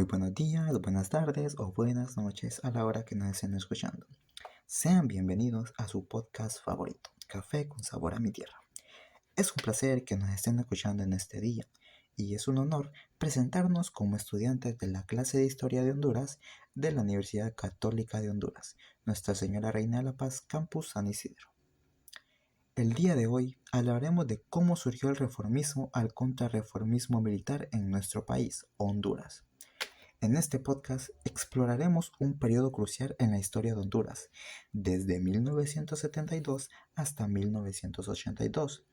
Muy buenos días, buenas tardes o buenas noches a la hora que nos estén escuchando. Sean bienvenidos a su podcast favorito, Café con Sabor a mi Tierra. Es un placer que nos estén escuchando en este día y es un honor presentarnos como estudiantes de la clase de Historia de Honduras de la Universidad Católica de Honduras, Nuestra Señora Reina de la Paz, Campus San Isidro. El día de hoy hablaremos de cómo surgió el reformismo al contrarreformismo militar en nuestro país, Honduras. En este podcast exploraremos un periodo crucial en la historia de Honduras, desde 1972 hasta 1982,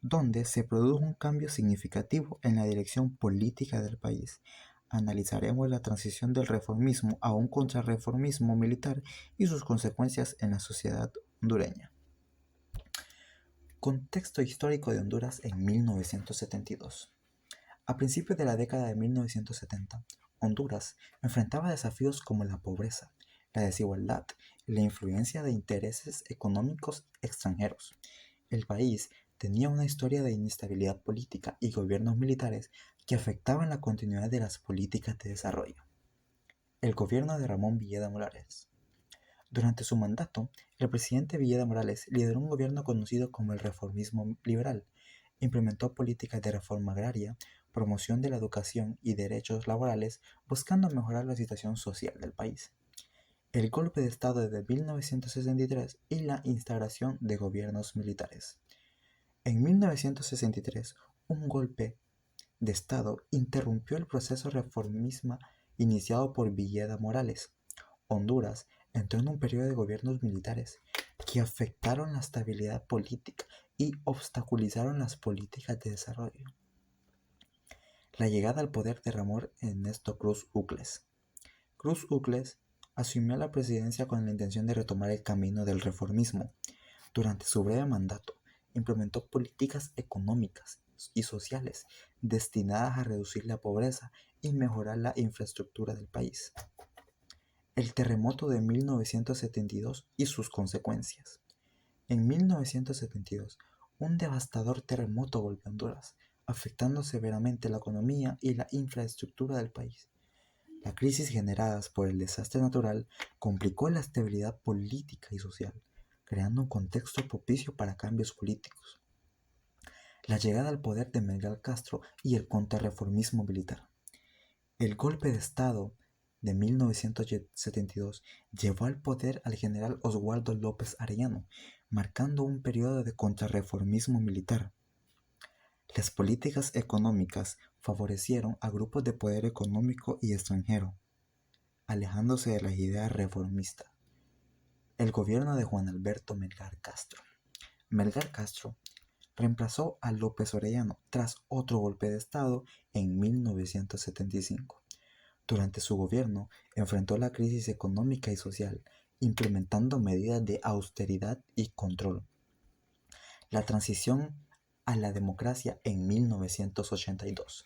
donde se produjo un cambio significativo en la dirección política del país. Analizaremos la transición del reformismo a un contrarreformismo militar y sus consecuencias en la sociedad hondureña. Contexto histórico de Honduras en 1972. A principios de la década de 1970, Honduras enfrentaba desafíos como la pobreza, la desigualdad y la influencia de intereses económicos extranjeros. El país tenía una historia de inestabilidad política y gobiernos militares que afectaban la continuidad de las políticas de desarrollo. El gobierno de Ramón Villeda Morales. Durante su mandato, el presidente Villeda Morales lideró un gobierno conocido como el reformismo liberal. Implementó políticas de reforma agraria, promoción de la educación y derechos laborales, buscando mejorar la situación social del país. El golpe de Estado de 1963 y la instauración de gobiernos militares. En 1963, un golpe de Estado interrumpió el proceso reformista iniciado por Villeda Morales. Honduras entró en un periodo de gobiernos militares que afectaron la estabilidad política y obstaculizaron las políticas de desarrollo. La llegada al poder de Ramón Ernesto Cruz Ucles. Cruz Ucles asumió la presidencia con la intención de retomar el camino del reformismo. Durante su breve mandato, implementó políticas económicas y sociales destinadas a reducir la pobreza y mejorar la infraestructura del país. El terremoto de 1972 y sus consecuencias. En 1972, un devastador terremoto golpeó Honduras, afectando severamente la economía y la infraestructura del país. La crisis generada por el desastre natural complicó la estabilidad política y social, creando un contexto propicio para cambios políticos. La llegada al poder de Miguel Castro y el contrarreformismo militar. El golpe de Estado de 1972 llevó al poder al general Oswaldo López Arellano, marcando un periodo de contrarreformismo militar. Las políticas económicas favorecieron a grupos de poder económico y extranjero, alejándose de las ideas reformistas. El gobierno de Juan Alberto Melgar Castro. Melgar Castro reemplazó a López Arellano tras otro golpe de Estado en 1975. Durante su gobierno enfrentó la crisis económica y social, implementando medidas de austeridad y control. La transición a la democracia en 1982.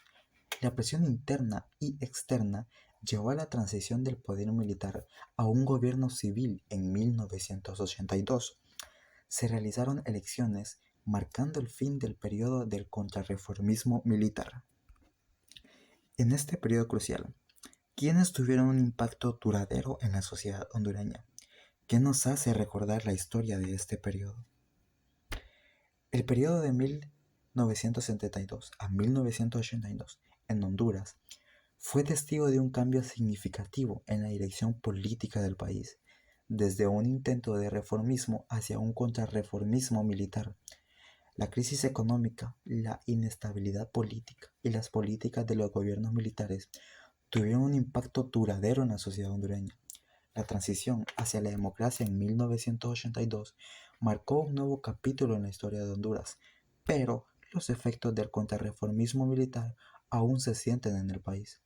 La presión interna y externa llevó a la transición del poder militar a un gobierno civil en 1982. Se realizaron elecciones marcando el fin del periodo del contrarreformismo militar. En este periodo crucial, ¿quiénes tuvieron un impacto duradero en la sociedad hondureña? ¿Qué nos hace recordar la historia de este periodo? El periodo de 1972 a 1982 en Honduras fue testigo de un cambio significativo en la dirección política del país, desde un intento de reformismo hacia un contrarreformismo militar. La crisis económica, la inestabilidad política y las políticas de los gobiernos militares tuvieron un impacto duradero en la sociedad hondureña. La transición hacia la democracia en 1982 marcó un nuevo capítulo en la historia de Honduras, pero los efectos del contrarreformismo militar aún se sienten en el país.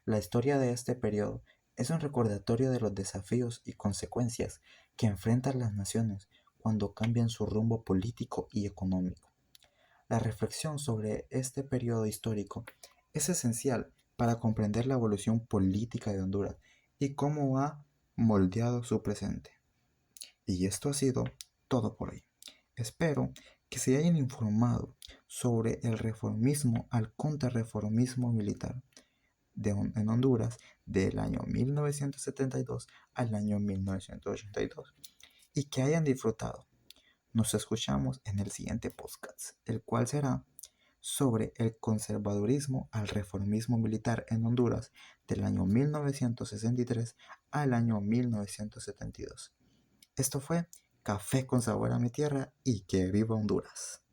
La historia de este periodo es un recordatorio de los desafíos y consecuencias que enfrentan las naciones cuando cambian su rumbo político y económico. La reflexión sobre este periodo histórico es esencial para comprender la evolución política de Honduras y cómo ha moldeado su presente. Y esto ha sido todo por hoy. Espero que se hayan informado sobre el reformismo al contrarreformismo militar. en Honduras del año 1972 al año 1982 y que hayan disfrutado. Nos escuchamos en el siguiente podcast, el cual será sobre el conservadurismo al reformismo militar en Honduras del año 1963 al año 1972. Esto fue Café con Sabor a mi Tierra y que viva Honduras.